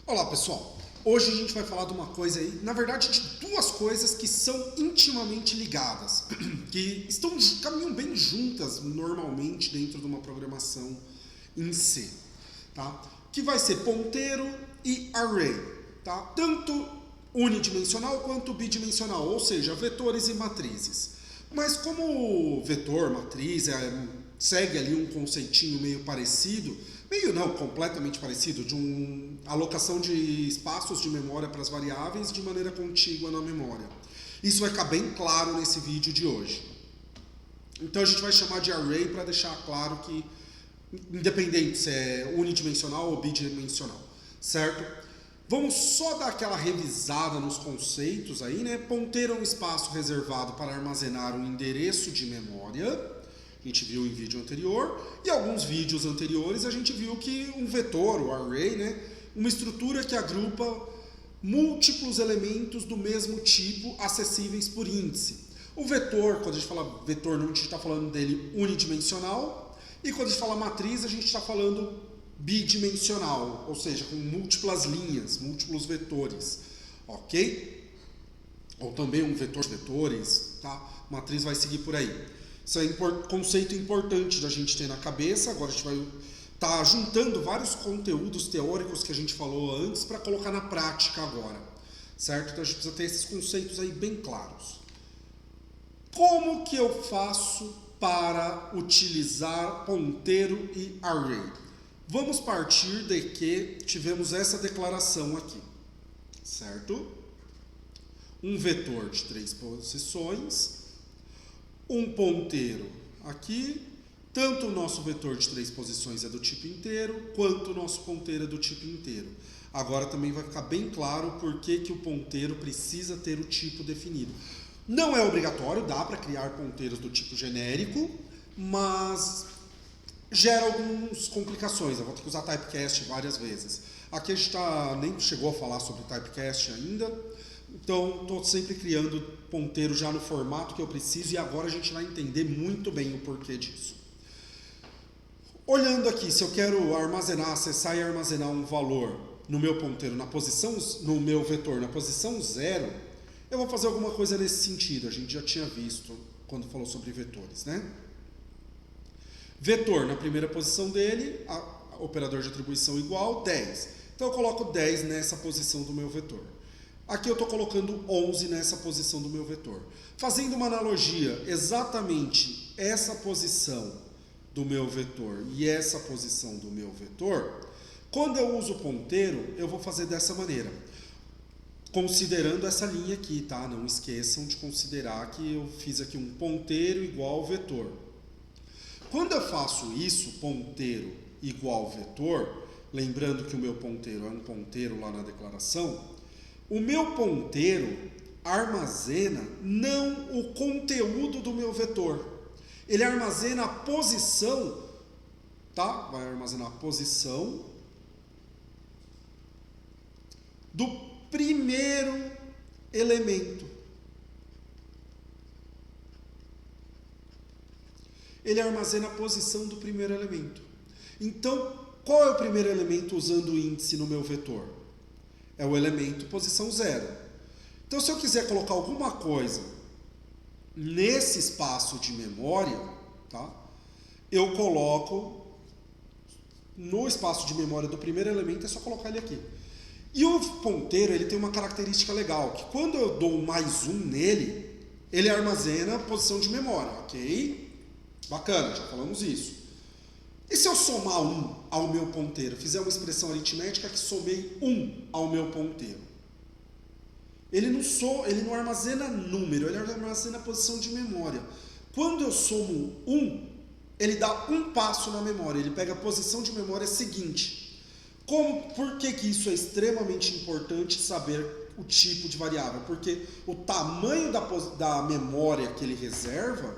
Olá pessoal, hoje a gente vai falar de uma coisa aí, na verdade de duas coisas que são intimamente ligadas, que caminham bem juntas normalmente dentro de uma programação em C, tá? Que vai ser ponteiro e array, tá? Tanto unidimensional quanto bidimensional, ou seja, vetores e matrizes. Mas como vetor, matriz, segue ali um conceitinho meio parecido, meio não, completamente parecido, de uma alocação de espaços de memória para as variáveis de maneira contígua na memória. Isso vai ficar bem claro nesse vídeo de hoje. Então a gente vai chamar de array para deixar claro que, independente se é unidimensional ou bidimensional, certo? Vamos só dar aquela revisada nos conceitos aí, né? Ponteiro é um espaço reservado para armazenar um endereço de memória. A gente viu em vídeo anterior, e alguns vídeos anteriores a gente viu que um vetor, o array, né, uma estrutura que agrupa múltiplos elementos do mesmo tipo acessíveis por índice. O vetor, quando a gente fala vetor, a gente está falando dele unidimensional, e quando a gente fala matriz, a gente está falando bidimensional, ou seja, com múltiplas linhas, múltiplos vetores, ok? Ou também um vetor de vetores, tá? Matriz vai seguir por aí. Isso é conceito importante da gente ter na cabeça. Agora a gente vai estar juntando vários conteúdos teóricos que a gente falou antes para colocar na prática agora, certo? Então a gente precisa ter esses conceitos aí bem claros. Como que eu faço para utilizar ponteiro e array? Vamos partir de que tivemos essa declaração aqui, certo? Um vetor de 3 posições, um ponteiro aqui, tanto o nosso vetor de 3 posições é do tipo inteiro, quanto o nosso ponteiro é do tipo inteiro. Agora também vai ficar bem claro por que o ponteiro precisa ter o tipo definido. Não é obrigatório, dá para criar ponteiros do tipo genérico, mas gera algumas complicações. Eu vou ter que usar typecast várias vezes. Aqui a gente nem chegou a falar sobre typecast ainda, então estou sempre criando ponteiro já no formato que eu preciso, e agora a gente vai entender muito bem o porquê disso. Olhando aqui, se eu quero acessar e armazenar um valor no meu ponteiro, no meu vetor, na posição 0, eu vou fazer alguma coisa nesse sentido. A gente já tinha visto quando falou sobre vetores, né? Vetor, na primeira posição dele, operador de atribuição igual, 10. Então eu coloco 10 nessa posição do meu vetor. Aqui eu estou colocando 11 nessa posição do meu vetor. Fazendo uma analogia, exatamente essa posição do meu vetor e essa posição do meu vetor, quando eu uso ponteiro, eu vou fazer dessa maneira. Considerando essa linha aqui, tá? Não esqueçam de considerar que eu fiz aqui um ponteiro igual vetor. Quando eu faço isso, ponteiro igual vetor, lembrando que o meu ponteiro é um ponteiro lá na declaração, o meu ponteiro armazena não o conteúdo do meu vetor. Ele armazena a posição, tá? Vai armazenar a posição do primeiro elemento. Ele armazena a posição do primeiro elemento. Então, qual é o primeiro elemento usando o índice no meu vetor? É o elemento posição 0. Então, se eu quiser colocar alguma coisa nesse espaço de memória, tá? Eu coloco no espaço de memória do primeiro elemento, é só colocar ele aqui. E o ponteiro, ele tem uma característica legal, que quando eu dou um mais 1 nele, ele armazena a posição de memória, ok? Bacana, já falamos isso. E se eu somar 1 ao meu ponteiro, fizer uma expressão aritmética que somei 1 ao meu ponteiro? Ele não armazena número, ele armazena posição de memória. Quando eu somo 1, ele dá um passo na memória, ele pega a posição de memória seguinte. Por que isso é extremamente importante saber o tipo de variável? Porque o tamanho da memória que ele reserva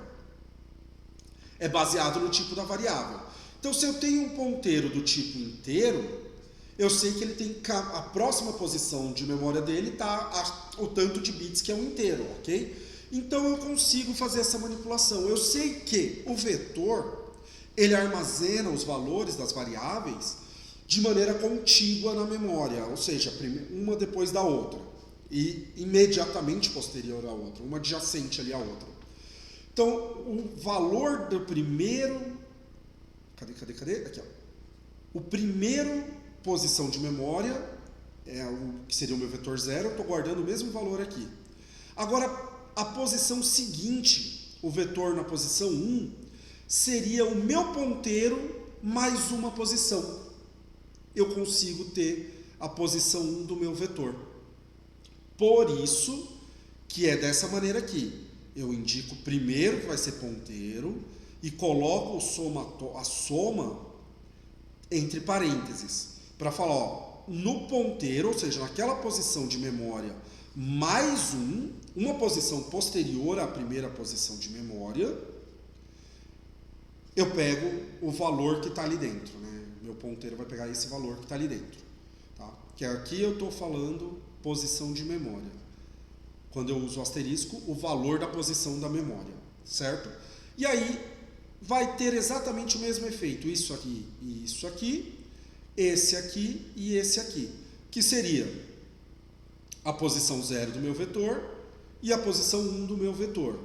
é baseado no tipo da variável. Então, se eu tenho um ponteiro do tipo inteiro, eu sei que ele tem a próxima posição de memória dele está o tanto de bits que é um inteiro, ok? Então eu consigo fazer essa manipulação. Eu sei que o vetor, ele armazena os valores das variáveis de maneira contígua na memória, ou seja, uma depois da outra e imediatamente posterior à outra, uma adjacente ali à outra. Então, o valor do primeiro... Cadê? Aqui, ó. O primeiro posição de memória é o que seria o meu vetor 0, eu estou guardando o mesmo valor aqui. Agora, a posição seguinte, o vetor na posição 1, seria o meu ponteiro mais uma posição. Eu consigo ter a posição 1 do meu vetor. Por isso que é dessa maneira aqui. Eu indico primeiro que vai ser ponteiro e coloco a soma entre parênteses. Para falar, ó, no ponteiro, ou seja, naquela posição de memória, mais uma posição posterior à primeira posição de memória, eu pego o valor que está ali dentro, né? Meu ponteiro vai pegar esse valor que está ali dentro, tá? Que aqui eu estou falando posição de memória. Quando eu uso o asterisco, o valor da posição da memória, certo? E aí vai ter exatamente o mesmo efeito, isso aqui e isso aqui, esse aqui e esse aqui, que seria a posição 0 do meu vetor e a posição 1 do meu vetor.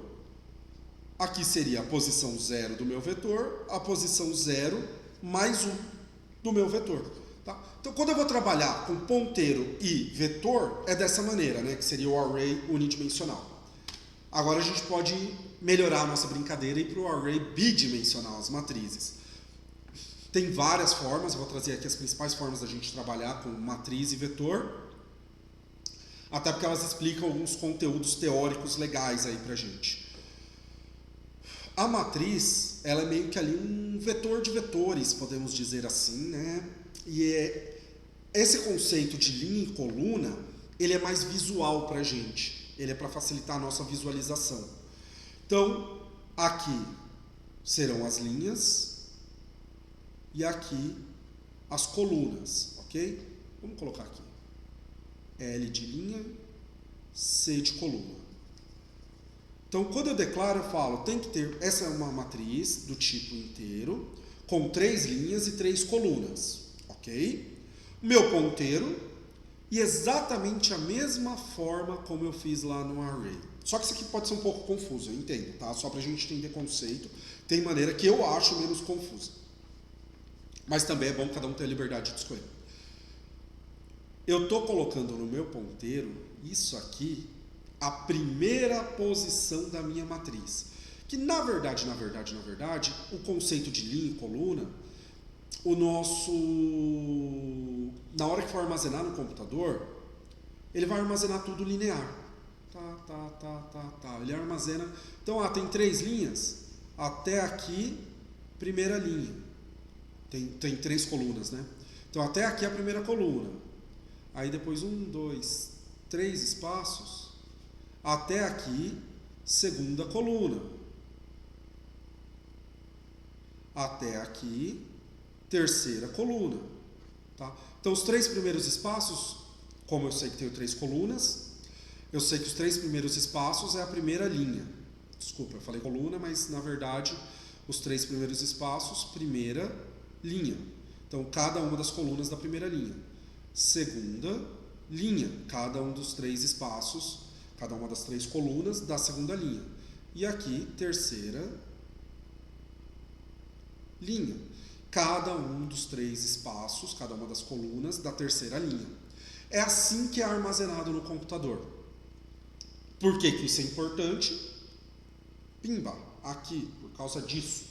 Aqui seria a posição 0 do meu vetor, a posição 0 mais 1 do meu vetor. Tá? Então, quando eu vou trabalhar com ponteiro e vetor, é dessa maneira, né? Que seria o array unidimensional. Agora a gente pode melhorar a nossa brincadeira e ir para o array bidimensional, as matrizes. Tem várias formas, eu vou trazer aqui as principais formas da gente trabalhar com matriz e vetor, até porque elas explicam alguns conteúdos teóricos legais aí pra gente. A matriz, ela é meio que ali um vetor de vetores, podemos dizer assim, né? E esse conceito de linha e coluna, ele é mais visual pra gente. Ele é para facilitar a nossa visualização. Então, aqui serão as linhas e aqui as colunas, ok? Vamos colocar aqui. L de linha, C de coluna. Então, quando eu declaro, eu falo, tem que ter, essa é uma matriz do tipo inteiro, com 3 linhas e 3 colunas, ok? O meu ponteiro, e exatamente a mesma forma como eu fiz lá no array. Só que isso aqui pode ser um pouco confuso, eu entendo, tá? Só pra gente entender conceito, tem maneira que eu acho menos confusa. Mas também é bom cada um ter a liberdade de escolher. Eu estou colocando no meu ponteiro, isso aqui, a primeira posição da minha matriz. Que na verdade, o conceito de linha e coluna, na hora que for armazenar no computador, ele vai armazenar tudo linear. Ele armazena. Então, tem 3 linhas, até aqui, primeira linha. Tem 3 colunas, né? Então, até aqui a primeira coluna. Aí depois 1, 2, 3 espaços. Até aqui, segunda coluna. Até aqui, terceira coluna. Tá? Então, os 3 primeiros espaços, como eu sei que tenho 3 colunas, eu sei que os 3 primeiros espaços é a primeira linha. Desculpa, eu falei coluna, mas na verdade, os 3 primeiros espaços, primeira linha. Então, cada uma das colunas da primeira linha. Segunda linha, cada um dos 3 espaços, cada uma das 3 colunas da segunda linha. E aqui, terceira linha. Cada um dos 3 espaços, cada uma das colunas da terceira linha. É assim que é armazenado no computador. Por que que isso é importante? Pimba, aqui, por causa disso.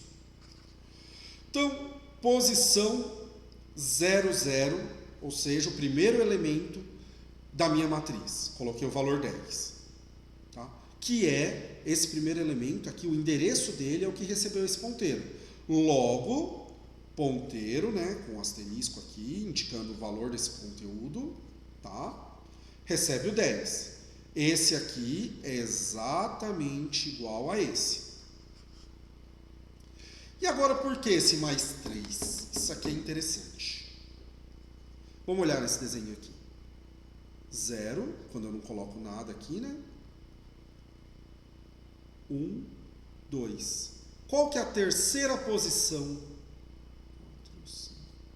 Então, posição 0, 0, ou seja, o primeiro elemento da minha matriz. Coloquei o valor 10. Tá? Que é esse primeiro elemento aqui, o endereço dele é o que recebeu esse ponteiro. Logo, ponteiro, né, com asterisco aqui, indicando o valor desse conteúdo, tá? Recebe o 10. Esse aqui é exatamente igual a esse. E agora, por que esse mais 3? Isso aqui é interessante. Vamos olhar esse desenho aqui. 0, quando eu não coloco nada aqui, né? 1, 2. Qual que é a terceira posição?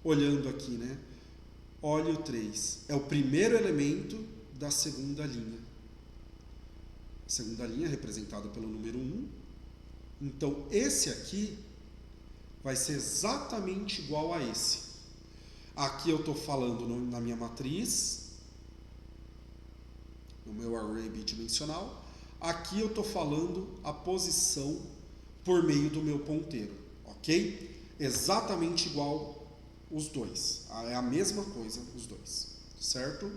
Olhando aqui, né? Olha o 3. É o primeiro elemento da segunda linha. A segunda linha é representada pelo número 1. Então, esse aqui vai ser exatamente igual a esse. Aqui eu estou falando na minha matriz, no meu array bidimensional. Aqui eu estou falando a posição por meio do meu ponteiro, ok? Exatamente igual os dois. É a mesma coisa os dois, certo?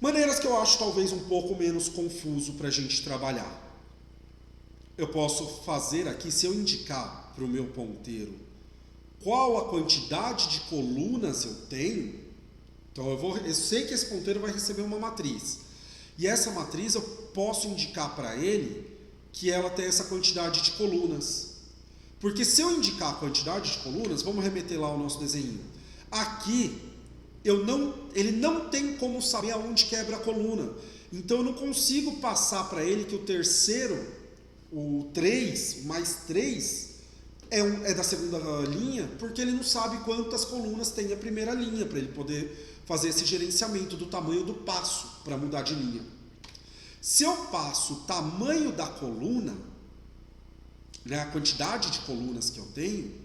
Maneiras que eu acho talvez um pouco menos confuso para a gente trabalhar. Eu posso fazer aqui, se eu indicar para o meu ponteiro qual a quantidade de colunas eu tenho, então eu sei que esse ponteiro vai receber uma matriz. E essa matriz eu posso indicar para ele que ela tem essa quantidade de colunas. Porque se eu indicar a quantidade de colunas, vamos remeter lá ao nosso desenho. Aqui, ele não tem como saber aonde quebra a coluna. Então eu não consigo passar para ele que o terceiro, o 3, o mais 3, é da segunda linha, porque ele não sabe quantas colunas tem a primeira linha, para ele poder fazer esse gerenciamento do tamanho do passo para mudar de linha. Se eu passo o tamanho da coluna, né, a quantidade de colunas que eu tenho,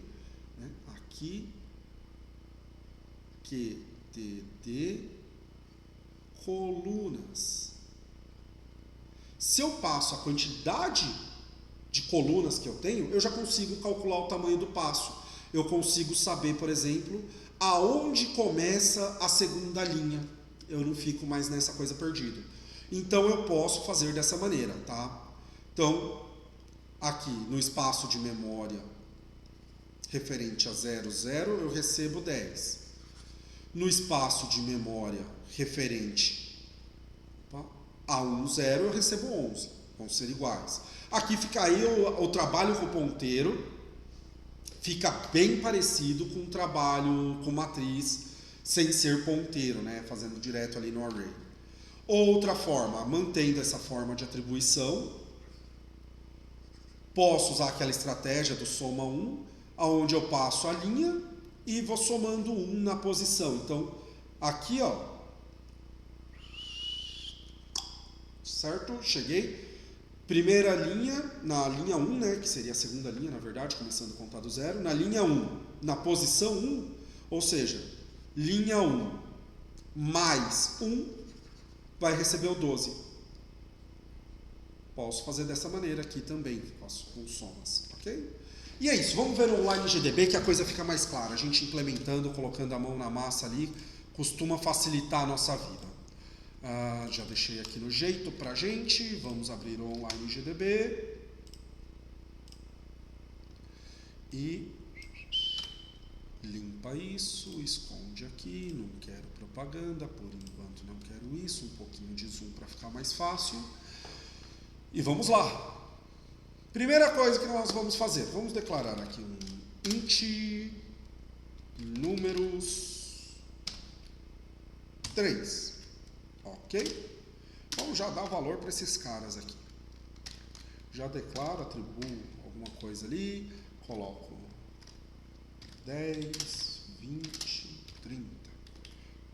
né, aqui, QTD, colunas. Se eu passo a quantidade de colunas que eu tenho, eu já consigo calcular o tamanho do passo. Eu consigo saber, por exemplo, aonde começa a segunda linha. Eu não fico mais nessa coisa perdida. Então eu posso fazer dessa maneira, tá? Então, aqui no espaço de memória referente a 00, eu recebo 10. No espaço de memória referente a 10, eu recebo 11. Vão ser iguais. Aqui fica aí o trabalho com o ponteiro, fica bem parecido com o trabalho com matriz sem ser ponteiro, né? Fazendo direto ali no array. Outra forma, mantendo essa forma de atribuição, posso usar aquela estratégia do soma 1, onde eu passo a linha e vou somando 1 na posição. Então, aqui, ó, certo? Cheguei. Primeira linha, na linha 1, né, que seria a segunda linha, na verdade, começando a contar do 0. Na linha 1, na posição 1, ou seja, linha 1 mais 1 vai receber o 12. Posso fazer dessa maneira aqui também, faço com somas, ok? E é isso, vamos ver o online GDB que a coisa fica mais clara. A gente implementando, colocando a mão na massa ali, costuma facilitar a nossa vida. Já deixei aqui no jeito pra gente, vamos abrir o online GDB. E limpa isso, esconde aqui, não quero propaganda, por enquanto não quero isso, um pouquinho de zoom para ficar mais fácil. E vamos lá. Primeira coisa que nós vamos fazer, vamos declarar aqui um int números 3, ok? Vamos já dar valor para esses caras aqui. Já declaro, atribuo alguma coisa ali, coloco 10, 20, 30.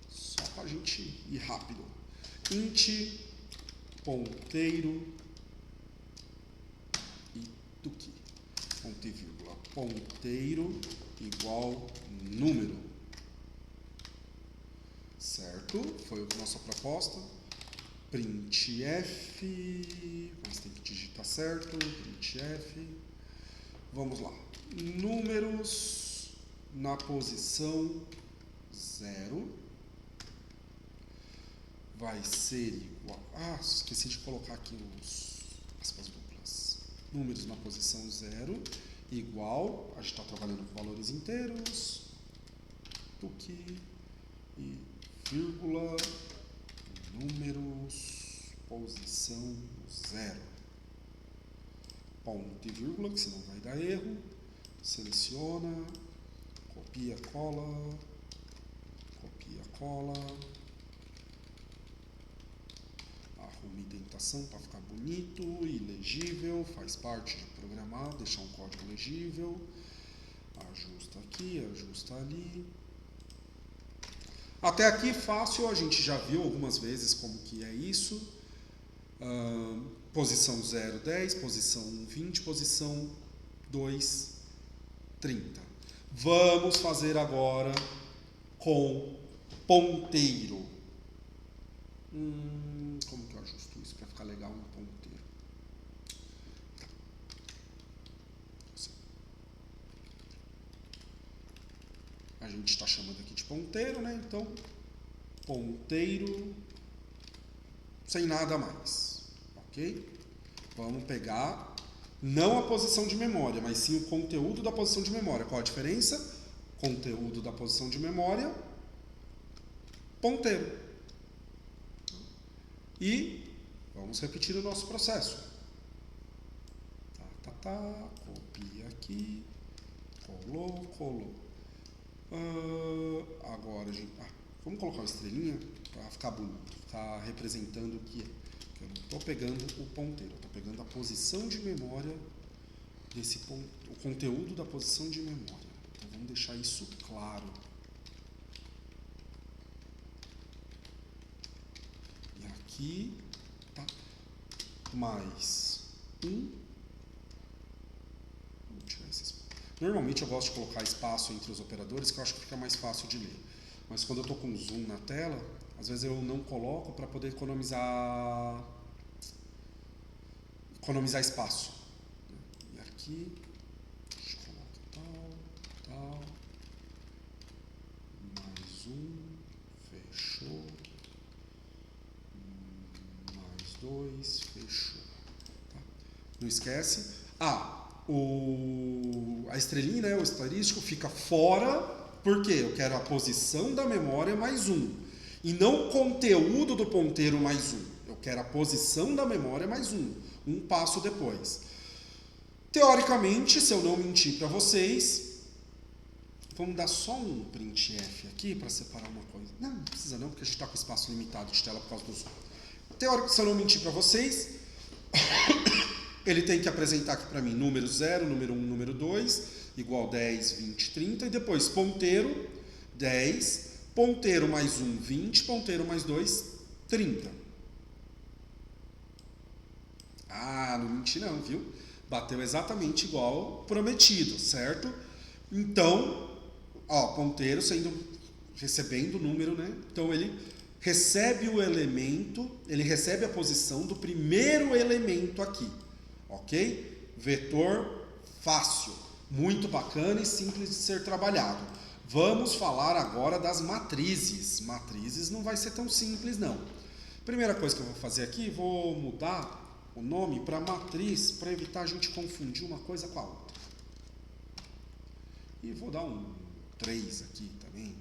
Só para a gente ir rápido. Int ponteiro e tuqui. Ponto e vírgula. Ponteiro igual número. Certo? Foi a nossa proposta. Printf. Mas tem que digitar certo. Printf. Vamos lá. Números na posição 0 vai ser igual. Esqueci de colocar aqui os aspas duplas. Números na posição 0 igual. A gente está trabalhando com valores inteiros. Tuqui e vírgula. Números posição 0. Ponto e vírgula, que senão vai dar erro. Seleciona, copia, cola, arruma indentação para ficar bonito e legível, faz parte de programar, deixar um código legível, ajusta aqui, ajusta ali, Até aqui fácil, a gente já viu algumas vezes como que é isso. Posição 0, 10, posição 20, posição 2, 30. Vamos fazer agora com ponteiro. Como que eu ajusto isso para ficar legal no ponteiro? A gente está chamando aqui de ponteiro, né? Então, ponteiro sem nada mais, ok? Vamos pegar não a posição de memória, mas sim o conteúdo da posição de memória. Qual a diferença? Conteúdo da posição de memória, ponteiro. E vamos repetir o nosso processo. Copia aqui, colou. Agora, gente, vamos colocar uma estrelinha para ficar bonito, ficar representando o que é. Eu não estou pegando o ponteiro, eu estou pegando a posição de memória desse ponto, o conteúdo da posição de memória. Então vamos deixar isso claro. E aqui, tá? Mais um. Vou tirar esses. Normalmente eu gosto de colocar espaço entre os operadores, que eu acho que fica mais fácil de ler. Mas quando eu estou com zoom na tela, às vezes eu não coloco para poder economizar espaço. E aqui, deixa eu colocar tal. Mais um, fechou. Mais dois, fechou. Tá? Não esquece. A estrelinha, né, o estatístico, fica fora, porque eu quero a posição da memória mais um. E não o conteúdo do ponteiro mais um. Eu quero a posição da memória mais um. Um passo depois. Teoricamente, se eu não mentir para vocês, vamos dar só um printf aqui para separar uma coisa. Não precisa não, porque a gente está com espaço limitado de tela por causa do zoom. Teoricamente, se eu não mentir para vocês, ele tem que apresentar aqui para mim número 0, número 1, número 2, igual 10, 20, 30, e depois ponteiro 10, ponteiro mais 1, 20, ponteiro mais 2, 30. Não menti não, viu? Bateu exatamente igual prometido, certo? Então, ponteiro recebendo o número, né? Então ele recebe o elemento, ele recebe a posição do primeiro elemento aqui, ok? Vetor fácil, muito bacana e simples de ser trabalhado. Vamos falar agora das matrizes. Matrizes não vai ser tão simples não. Primeira coisa que eu vou fazer aqui, vou mudar o nome para matriz, para evitar a gente confundir uma coisa com a outra. E vou dar um 3 aqui também.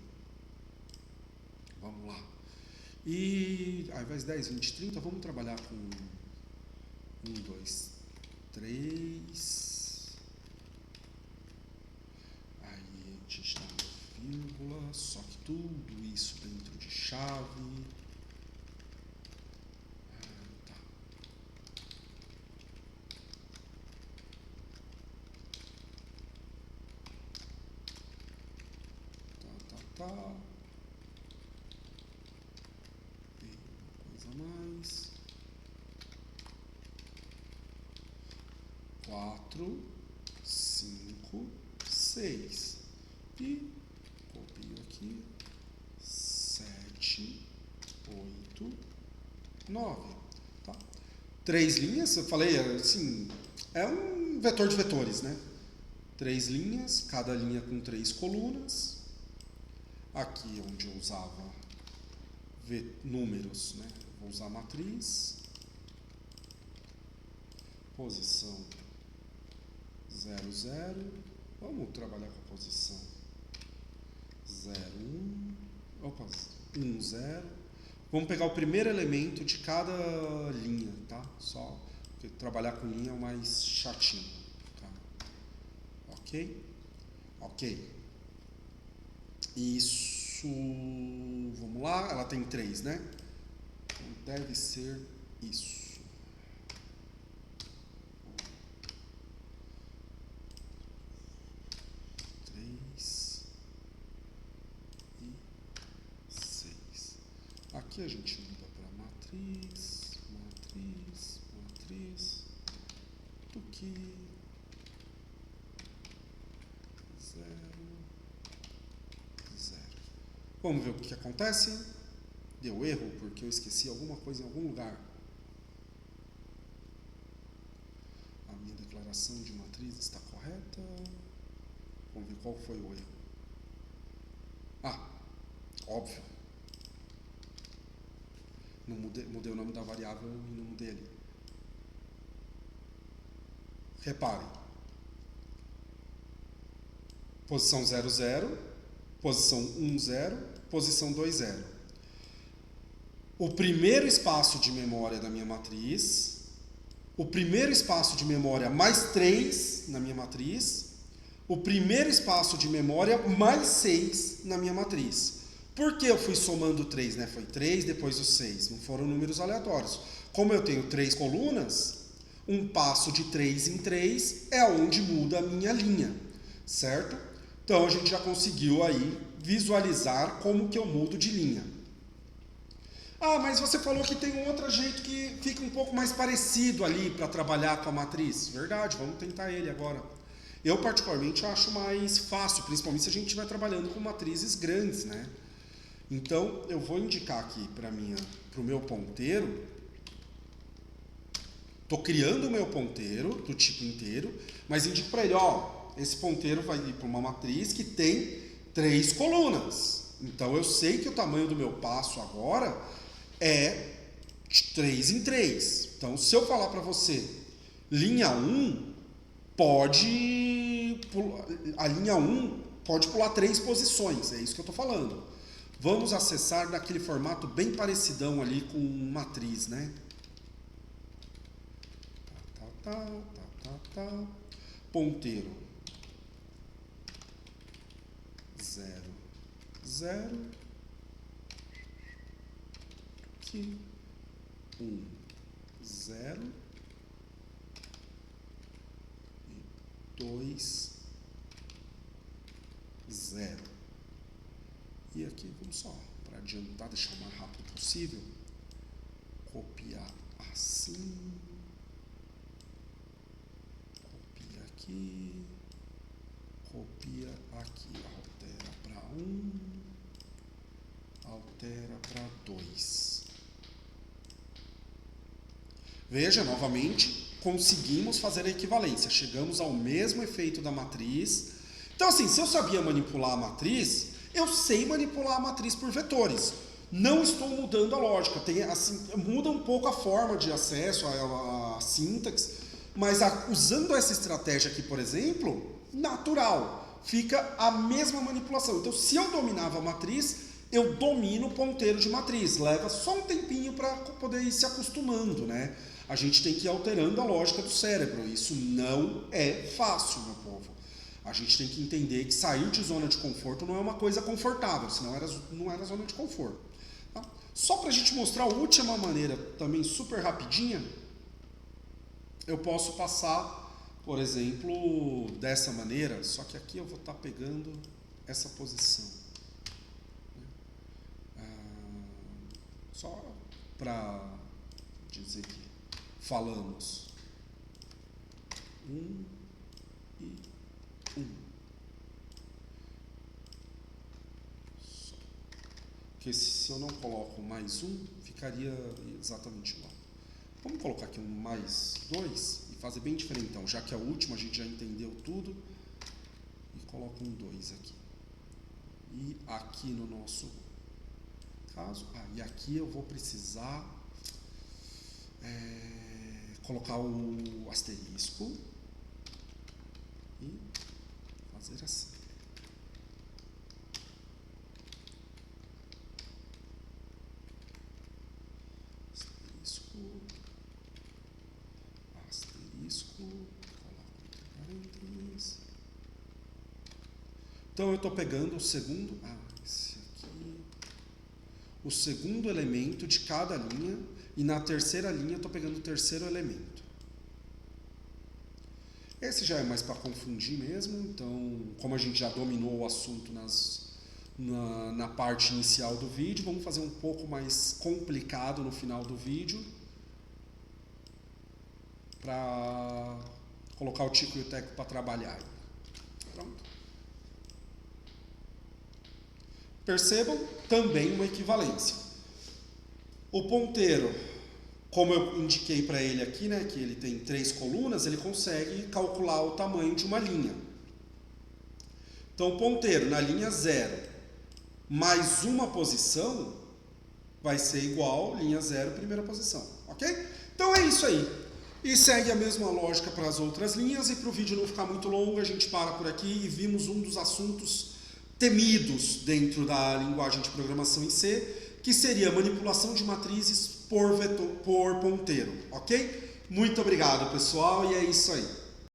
Vamos lá. E ao invés de 10, 20, 30, vamos trabalhar com 1, 2, 3. Aí a gente dá uma vírgula, só que tudo isso dentro de chave. E uma coisa a mais. 4, 5, 6. E copio aqui. 7, 8, 9. Tá? 3 linhas, eu falei, assim, é um vetor de vetores, né? 3 linhas, cada linha com 3 colunas. Aqui onde eu usava números, né? Vou usar matriz, posição 0, 0, vamos trabalhar com a posição 0, 1, 0, vamos pegar o primeiro elemento de cada linha, tá? Só porque trabalhar com linha é o mais chatinho, tá? Ok? Ok. Isso, vamos lá, ela tem 3, né? Então deve ser isso. Aqui a gente muda para matriz, matriz, matriz, tuqui, 0, 0. Vamos ver o que acontece. Deu erro porque eu esqueci alguma coisa em algum lugar. A minha declaração de matriz está correta. Vamos ver qual foi o erro. Ah, óbvio. Não mudei o nome da variável e não mudei ali. Reparem. Posição 0, 0, posição 1, 0, posição 2, 0. O primeiro espaço de memória da minha matriz, o primeiro espaço de memória mais 3 na minha matriz, o primeiro espaço de memória mais 6 na minha matriz. Por que eu fui somando 3, né? Foi 3, depois o 6, não foram números aleatórios. Como eu tenho 3 colunas, um passo de 3 em 3 é onde muda a minha linha, certo? Então a gente já conseguiu aí visualizar como que eu mudo de linha. Ah, mas você falou que tem um outro jeito que fica um pouco mais parecido ali para trabalhar com a matriz. Verdade, vamos tentar ele agora. Eu particularmente acho mais fácil, principalmente se a gente estiver trabalhando com matrizes grandes, né? Então eu vou indicar aqui para o meu ponteiro. Estou criando o meu ponteiro do tipo inteiro, mas indico para ele, ó, esse ponteiro vai ir para uma matriz que tem 3 colunas. Então eu sei que o tamanho do meu passo agora é de 3 em 3. Então se eu falar para você, linha 1 a linha 1 pode pular 3 posições, é isso que eu estou falando. Vamos acessar naquele formato bem parecidão ali com matriz, né? Ponteiro 0, 0, aqui 1, 0 e 2, 0. E aqui, vamos só, para adiantar, deixar o mais rápido possível, copiar assim, copia aqui, copia aqui, altera para 1, altera para 2. Veja, novamente, conseguimos fazer a equivalência, chegamos ao mesmo efeito da matriz. Então assim, se eu sabia manipular a matriz, eu sei manipular a matriz por vetores. Não estou mudando a lógica. Muda um pouco a forma de acesso, a sintaxe, mas usando essa estratégia aqui, por exemplo, natural. Fica a mesma manipulação. Então, se eu dominava a matriz, eu domino o ponteiro de matriz. Leva só um tempinho para poder ir se acostumando, né? A gente tem que ir alterando a lógica do cérebro. Isso não é fácil, meu povo. A gente tem que entender que sair de zona de conforto não é uma coisa confortável, senão não era zona de conforto. Tá? Só para a gente mostrar a última maneira, também super rapidinha, eu posso passar, por exemplo, dessa maneira, só que aqui eu vou estar pegando essa posição. Só para dizer que falamos 1 e 1. Porque se eu não coloco mais 1, ficaria exatamente igual. Vamos colocar aqui um mais 2 e fazer bem diferentão, já que a última a gente já entendeu tudo. E coloco um 2 aqui. E aqui no nosso caso, e aqui eu vou precisar colocar o asterisco e fazer assim. Asterisco, coloco entre parênteses. Então eu estou pegando o segundo, esse aqui, o segundo elemento de cada linha, e na terceira linha eu estou pegando o terceiro elemento. Esse já é mais para confundir mesmo, então, como a gente já dominou o assunto na parte inicial do vídeo. Vamos fazer um pouco mais complicado no final do vídeo, para colocar o Tico e o Teco para trabalhar. Pronto. Percebam também uma equivalência. O ponteiro, como eu indiquei para ele aqui, né, que ele tem 3 colunas, ele consegue calcular o tamanho de uma linha. Então, o ponteiro na linha 0 mais uma posição vai ser igual linha 0, primeira posição. Ok? Então é isso aí. E segue a mesma lógica para as outras linhas. E para o vídeo não ficar muito longo, a gente para por aqui e vimos um dos assuntos temidos dentro da linguagem de programação em C, que seria a manipulação de matrizes por ponteiro, ok? Muito obrigado, pessoal, e é isso aí.